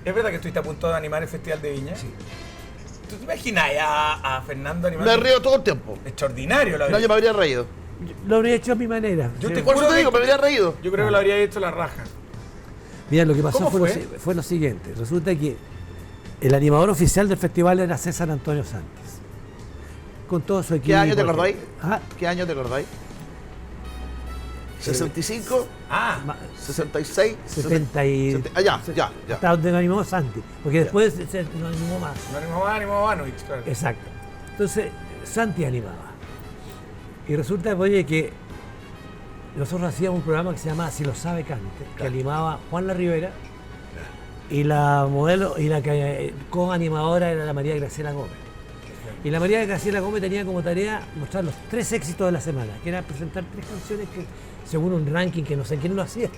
¿Es verdad que estuviste a punto de animar el Festival de Viña? Sí. ¿Tú te imaginas a Fernando animando? Me río todo el tiempo. Extraordinario, la No, verdad. yo me habría reído. Lo habría hecho a mi manera. Yo Sí. te Por juro eso te digo, me que habría reído. yo creo que lo habría hecho la raja. Mira, lo que pasó ¿Cómo fue lo siguiente. Resulta que el animador oficial del festival era César Antonio Santos. Con todo su equipo. ¿Qué año te acordáis? Ah, ¿Qué año te acordáis? ¿65? Ah, ma- 66, 70 y... ya. Hasta donde nos animó Santi. Porque después se nos animó más. no animó Vanovich, claro. Exacto. Entonces, Santi animaba. Y resulta, oye, que nosotros hacíamos un programa que se llamaba Si lo sabe cante, que animaba Juan La Rivera, y la modelo y la co-animadora era la María Graciela Gómez. Y la María Graciela Gómez tenía como tarea mostrar los 3 éxitos de la semana, que era presentar 3 canciones que, según un ranking que no sé quién lo hacía,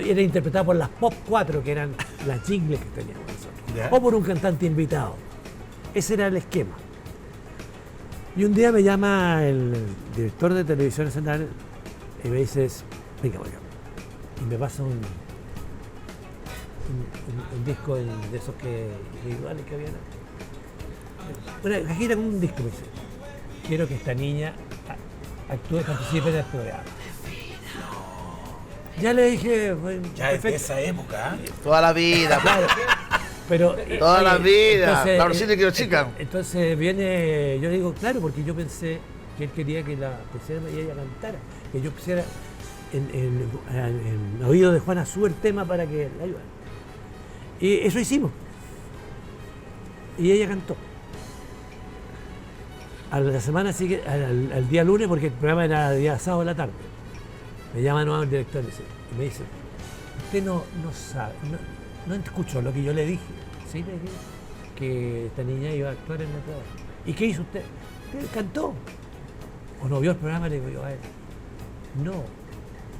era interpretada por las Pop 4, que eran las jingles que teníamos nosotros, Ya. o por un cantante invitado. Ese era el esquema. Y un día me llama el director de Televisión Nacional y me dice, venga, venga. Y me pasa un disco de esos que individuales que había. Una cajita con un disco, me dice. Quiero que esta niña actúe, participe en el programa. Ya le dije, bueno, Ya es de esa época, ¿eh? Toda la vida, claro. Pero, toda la vida. entonces, La Rosita que lo chican. Entonces viene, yo le digo, claro, porque yo pensé que él quería que la pusiera y ella cantara, que yo pusiera en oído de Juana Azul el tema para que la ayudara. Y eso hicimos. Y ella cantó. A la semana siguiente, al día lunes, porque el programa era el día sábado de la tarde, me llama nuevo el director y me dice, usted no sabe, no escuchó lo que yo le dije. Sí, le dije que esta niña iba a actuar en el programa. ¿Y qué hizo usted? Usted cantó. ¿O no vio el programa? Le digo yo a él. No,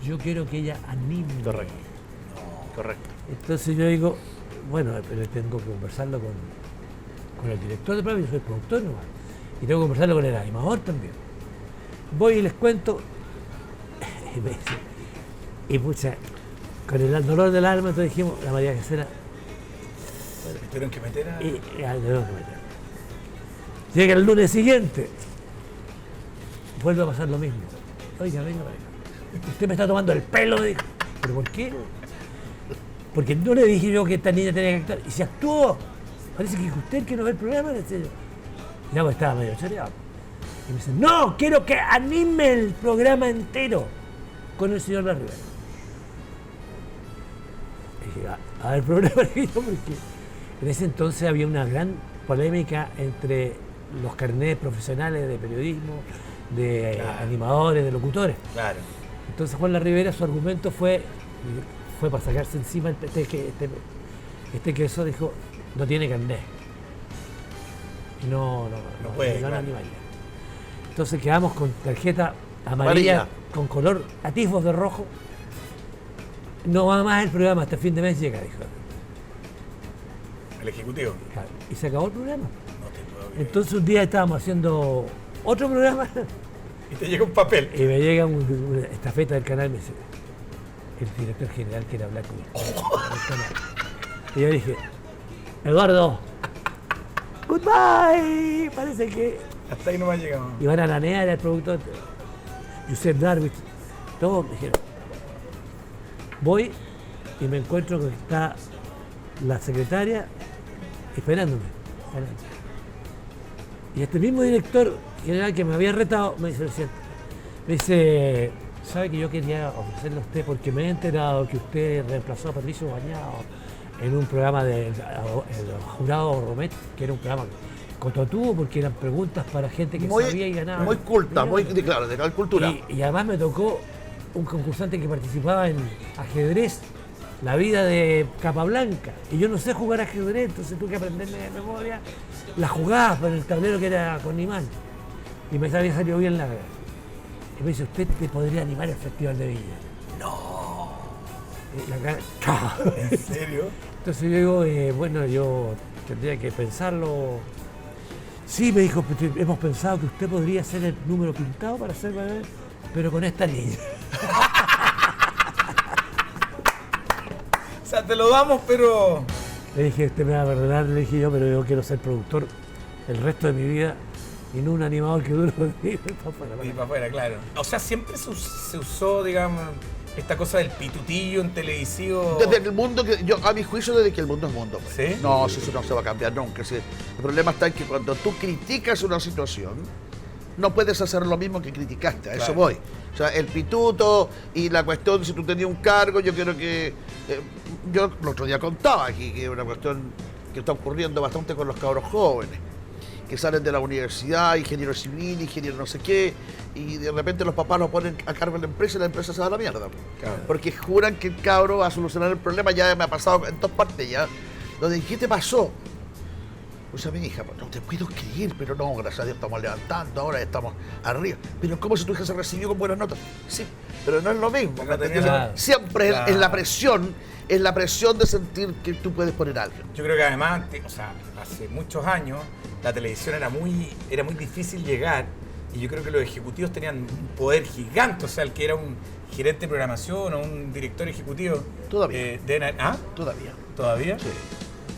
yo quiero que ella anime. Correcto. Correcto. Entonces yo digo, bueno, pero tengo que conversarlo con el director del programa, yo soy productor nomás. Y tengo que conversarlo con el animador también. Voy y les cuento. Y me dice, y pucha, con el dolor del alma, entonces dijimos, la María Graciela, Tuvieron que meter a... y tenemos que meter. Llega el lunes siguiente, vuelve a pasar lo mismo. Oiga, venga, usted me está tomando el pelo, me dijo. ¿Pero por qué? Porque no le dije yo que esta niña tenía que actuar. Y se actuó. Parece que usted el que no ve el programa, le decía yo. Ya, pues estaba medio choreado. Y me dice, no, quiero que anime el programa entero con el señor La Rivera. Y dije, a ver, problema yo, porque en ese entonces había una gran polémica entre los carnets profesionales de periodismo, de Claro. animadores, de locutores. Claro. Entonces Juan La Rivera, su argumento fue para sacarse encima este queso, dijo, no tiene carnet. Y no puede, no claro. animaría. Entonces quedamos con tarjeta amarilla con color atisbos de rojo. No va más el programa, hasta fin de mes llega, dijo. El ejecutivo. Claro, y se acabó el programa. No te puedo creer. Entonces un día estábamos haciendo otro programa Y te llega un papel. y me llega una estafeta del canal y me dice, el director general quiere hablar conmigo. Y yo dije, Eduardo, goodbye. Parece que Hasta ahí no me ha llegado. Iván Aranea era el productor, Josep Darwich, todos me dijeron. Voy y me encuentro que está la secretaria esperándome. Y este mismo director general que me había retado me dice lo siguiente. Me dice, ¿sabe que yo quería ofrecerle a usted porque me he enterado que usted reemplazó a Patricio Bañado en un programa del jurado Romet, que era un programa cototudo porque eran preguntas para gente que sabía y ganaba. Muy culta, muy, millones. claro, de cultura. Y además me tocó un concursante que participaba en ajedrez, la vida de Capablanca. Y yo no sé jugar ajedrez, entonces tuve que aprenderme de memoria las jugadas para el tablero que era con imán. Y me había salido bien la. Y me dice, ¿usted te podría animar el Festival de Viña? No. ¿En serio? Entonces yo digo, bueno, yo tendría que pensarlo. Sí, me dijo, hemos pensado que usted podría ser el número pintado para hacer bebé, pero con esta niña. O sea, te lo damos, pero... Le dije, usted me va a perdonar, le dije yo, pero yo quiero ser productor el resto de mi vida y no un animador que dure y para afuera, claro. O sea, siempre se usó, digamos, esta cosa del pitutillo en televisivo. Desde el mundo, a mi juicio, desde que el mundo es mundo. Pues. ¿Sí? No, eso no se va a cambiar nunca. Sí. El problema está en que cuando tú criticas una situación, no puedes hacer lo mismo que criticaste. A eso voy. O sea, el pituto y la cuestión, si tú tenías un cargo, yo quiero que... yo el otro día contaba aquí que es una cuestión que está ocurriendo bastante con los cabros jóvenes, que salen de la universidad, ingeniero civil, ingeniero no sé qué, y de repente los papás los ponen a cargo de la empresa y la empresa se va a la mierda. Claro. Porque juran que el cabro va a solucionar el problema. Ya me ha pasado en todas partes ya. Donde, ¿qué te pasó? O sea, mi hija, pues, no te puedo creer, pero no, gracias a Dios estamos levantando, ahora estamos arriba. Pero ¿cómo si tu hija se recibió con buenas notas? Sí, pero no es lo mismo. No tenía Claro. Siempre Claro. es la presión de sentir que tú puedes poner algo. Yo creo que además, o sea, hace muchos años la televisión era muy difícil llegar y yo creo que los ejecutivos tenían un poder gigante, o sea, el que era un gerente de programación o un director ejecutivo. Todavía. Todavía. Todavía. Sí.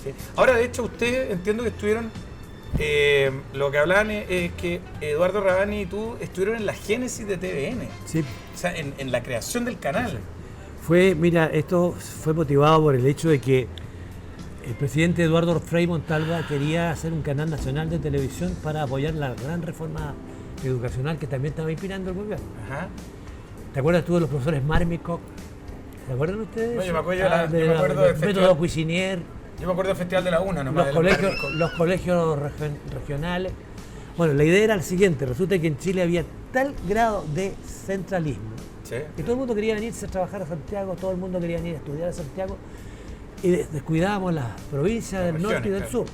Sí. Ahora, de hecho, ustedes entiendo que estuvieron, lo que hablaban es que Eduardo Rabani y tú estuvieron en la génesis de TVN, Sí. o sea, en la creación del canal. Mira, esto fue motivado por el hecho de que el presidente Eduardo Frei Montalva quería hacer un canal nacional de televisión para apoyar la gran reforma educacional que también estaba inspirando el gobierno. Ajá. ¿Te acuerdas tú de los profesores Marmicock? ¿Se acuerdan ustedes? No, yo me acuerdo del del método festival. Cuisinier, Yo me acuerdo del Festival de la UNA, nomás. los colegios regionales. Bueno, la idea era la siguiente: resulta que en Chile había tal grado de centralismo Sí. que todo el mundo quería venirse a trabajar a Santiago, todo el mundo quería venir a estudiar a Santiago y descuidábamos las provincias del regiones, norte y del claro. sur.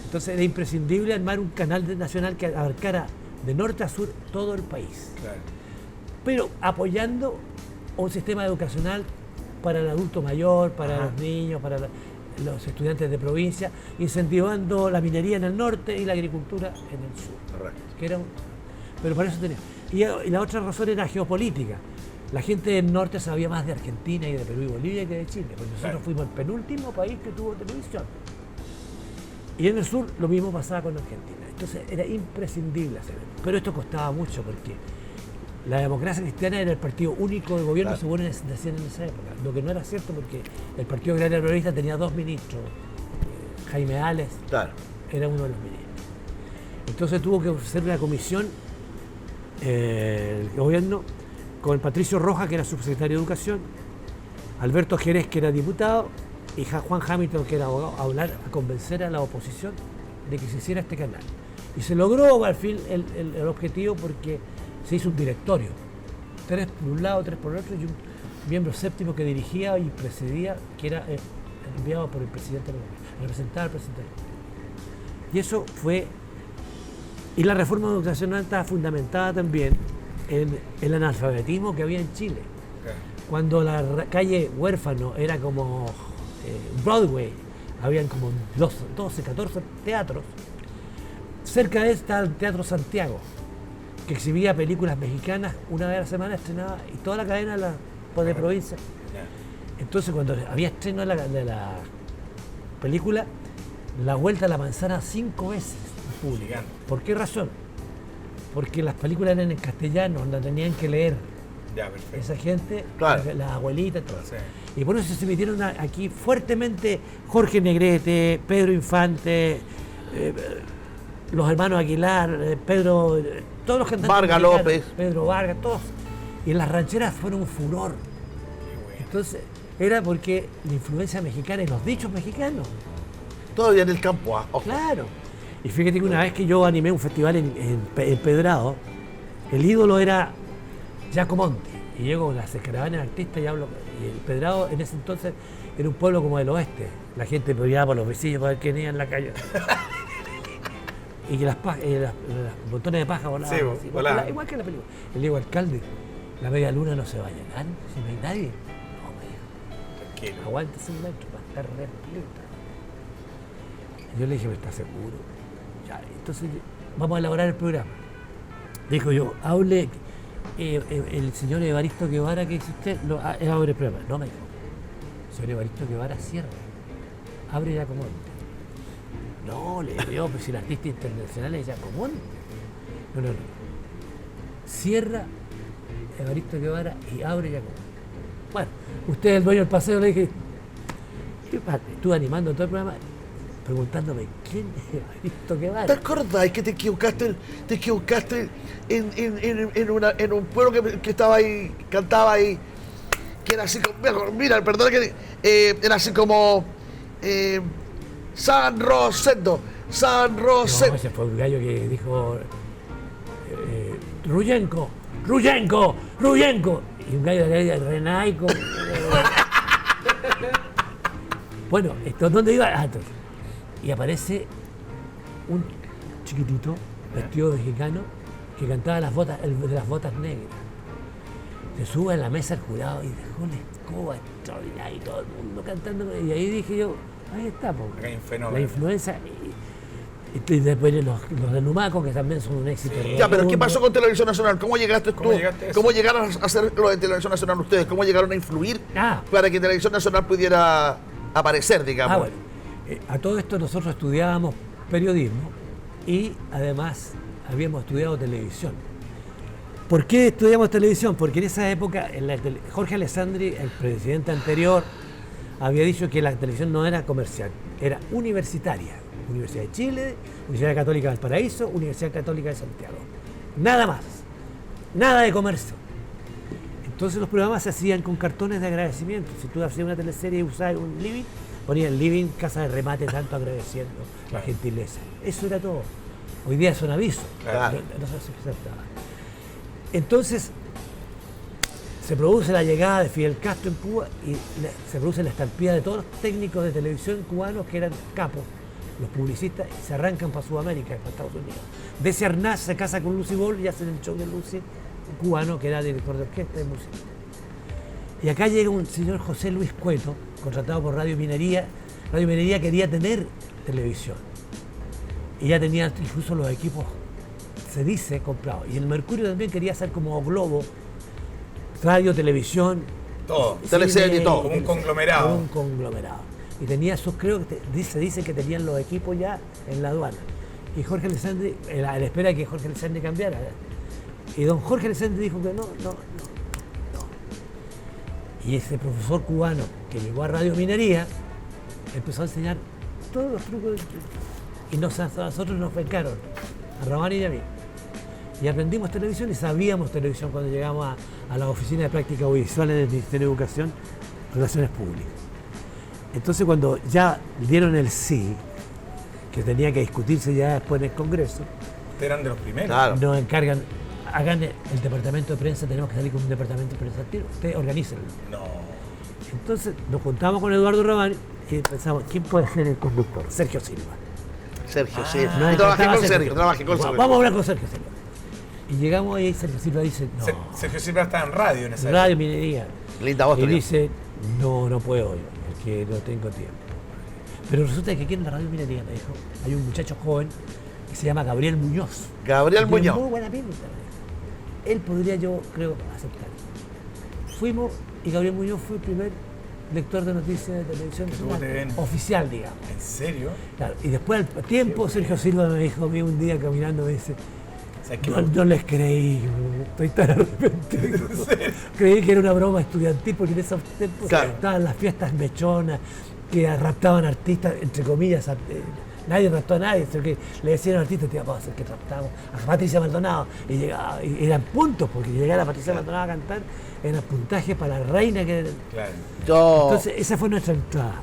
Entonces era imprescindible armar un canal nacional que abarcara de norte a sur todo el país, Claro. pero apoyando un sistema educacional para el adulto mayor, para Ajá. los niños, para los estudiantes de provincia, incentivando la minería en el norte y la agricultura en el sur. Correcto. Que era pero para eso tenía. Y la otra razón era geopolítica. La gente del norte sabía más de Argentina y de Perú y Bolivia que de Chile, porque nosotros Claro. fuimos el penúltimo país que tuvo televisión. Y en el sur lo mismo pasaba con Argentina. Entonces era imprescindible hacerlo. Pero esto costaba mucho porque la democracia cristiana era el partido único de gobierno, Claro. según decían en esa época. Lo que no era cierto porque el Partido Agrario Progresista tenía 2 ministros. Jaime Ales Claro. era uno de los ministros. Entonces tuvo que hacer una comisión el gobierno con Patricio Rojas, que era subsecretario de Educación, Alberto Jerez, que era diputado, y Juan Hamilton, que era abogado, a hablar, a convencer a la oposición de que se hiciera este canal. Y se logró al fin el objetivo porque se hizo un directorio. 3 por un lado, 3 por el otro, y un miembro séptimo que dirigía y precedía, que era enviado por el presidente, representaba al presidente. Y eso fue... Y la reforma educacional estaba fundamentada también en el analfabetismo que había en Chile. Claro. Cuando la calle Huérfano era como Broadway, habían como 12, 14 teatros. Cerca de él está el Teatro Santiago, que exhibía películas mexicanas una vez a la semana, estrenaba, y toda la cadena de provincia. Ya. Entonces, cuando había estreno de la película, la vuelta a la manzana 5 veces en público. Gigante. ¿Por qué razón? Porque las películas eran en castellano, la tenían que leer Ya, perfecto. esa gente, Claro. las abuelitas, todo. Sí. Y por eso se metieron aquí fuertemente Jorge Negrete, Pedro Infante, los hermanos Aguilar, Pedro, todos los cantantes. Vargas mexicanos, López. Pedro Vargas, todos. Y las rancheras fueron un furor. Qué bueno. Entonces, era porque la influencia mexicana y los dichos mexicanos. Todavía en el campo, ojo. Claro. Y fíjate que una vez que yo animé un festival en Pedrado, el ídolo era Giacomonti. Y llego con las caravanas de artistas y hablo. Y el Pedrado en ese entonces era un pueblo como del oeste. La gente peleaba por los vecinos para ver quién iba en la calle. Y que los montones de paja volaban. Sí, así, volaban. igual que en la película. Le digo, alcalde, la media luna no se va a llenar, si no hay nadie. No, me dijo, Tranquilo. aguántese un metro para estar repleta. Y yo le dije, ¿me está seguro? Ya, entonces vamos a elaborar el programa. Dijo yo, hable, el señor Evaristo Guevara que dice usted, abre el programa. No, me dijo, señor Evaristo Guevara cierra, abre Giacomonte. No, le digo yo, pues si el artista internacional es Giacomonte. No. Cierra Evaristo Guevara y abre Giacomonte. Bueno, usted es el dueño del paseo, le dije, ¿qué pasa? Estuve animando todo el programa preguntándome quién es Evaristo Guevara. ¿Te acordás que te equivocaste en un pueblo que estaba ahí, cantaba ahí, que era así como, mira, perdón que era así como San Rosendo. No, ese fue un gallo que dijo Ruyenko. Y un gallo de Renaico. Bueno, ¿dónde iba? Entonces, y aparece un chiquitito vestido de mexicano que cantaba las botas, de las botas negras. Se sube a la mesa el jurado y dejó una escoba extraordinaria y todo el mundo cantando. Y ahí dije yo, ahí está, Acá hay un fenómeno. la influencia. Y después los de Numaco, que también son un éxito. Sí. Ya, pero ¿qué pasó con Televisión Nacional? ¿Cómo llegaste tú? llegaste a eso? ¿Cómo llegaron a hacer lo de Televisión Nacional ustedes? ¿Cómo llegaron a influir Ah. para que Televisión Nacional pudiera aparecer, digamos? Bueno, a todo esto nosotros estudiábamos periodismo y además habíamos estudiado televisión. ¿Por qué estudiamos televisión? Porque en esa época Jorge Alessandri, el presidente anterior, había dicho que la televisión no era comercial, era universitaria. Universidad de Chile, Universidad Católica de Valparaíso, Universidad Católica de Santiago. Nada más. Nada de comercio. Entonces los programas se hacían con cartones de agradecimiento. Si tú hacías una teleserie y usabas un living, ponía el living, casa de remate, tanto agradeciendo la gentileza. Eso era todo. Hoy día son avisos. Claro. No se aceptaba. Entonces se produce la llegada de Fidel Castro en Cuba y se produce la estampida de todos los técnicos de televisión cubanos que eran capos, los publicistas, y se arrancan para Sudamérica, para Estados Unidos. Desi Arnaz se casa con Lucy Ball y hacen el show de Lucy, un cubano que era director de orquesta y música. Y acá llega un señor José Luis Cueto, contratado por Radio Minería. Radio Minería quería tener televisión. Y ya tenía incluso los equipos, se dice, comprados. Y el Mercurio también quería hacer como Globo, radio, televisión, Todo. Teleserie y todo. Como un conglomerado. como un conglomerado. Y tenía esos, creo que se dice que tenían los equipos ya en la aduana. Y Jorge Alessandri, a la espera de que Jorge Alessandri cambiara. Y don Jorge Alessandri dijo que no. Y ese profesor cubano que llegó a Radio Minería empezó a enseñar todos los trucos. Y a nosotros nos becaron, a Ramón y a mí. Y aprendimos televisión y sabíamos televisión cuando llegamos a la oficina de prácticas audiovisuales del Ministerio de Educación, Relaciones Públicas. Entonces cuando ya dieron el sí, que tenía que discutirse ya después en el Congreso, Ustedes eran de los primeros. Claro. nos encargan, hagan el departamento de prensa, tenemos que salir con un departamento de prensa al tiro, ustedes organícenlo. No. Entonces nos juntamos con Eduardo Rabán y pensamos, ¿quién puede ser el conductor? Sergio Silva. Sergio, sí. Nos Trabajé encantaba con Sergio. Vamos a hablar con Sergio Silva. Y llegamos ahí, Sergio Silva dice, no, Sergio Silva estaba en radio en esa Radio Minería. Linda voz Y tenía. dice, no puedo yo, porque no tengo tiempo. Pero resulta que aquí en la Radio Minería, me dijo, hay un muchacho joven que se llama Gabriel Muñoz. Gabriel Tiene Muñoz. muy buena pinta, me dijo. Él podría, yo creo, aceptar. Fuimos y Gabriel Muñoz fue el primer lector de noticias de televisión tuvo TVN. oficial, digamos. ¿En serio? Claro, y después al tiempo Sergio Silva me dijo a mí un día caminando, me dice, ¿Sabes qué? no les creí, estoy tan arrepentido. Creí que era una broma estudiantil porque en esos tiempos Claro. estaban las fiestas mechonas, que raptaban artistas, entre comillas, nadie raptó a nadie, sino que le decían a los artistas, vamos a hacer que raptamos a Patricia Maldonado, y llegaba, y eran puntos, porque llegar a Patricia Maldonado a cantar eran puntajes para la reina que... Claro. Yo, Entonces esa fue nuestra entrada.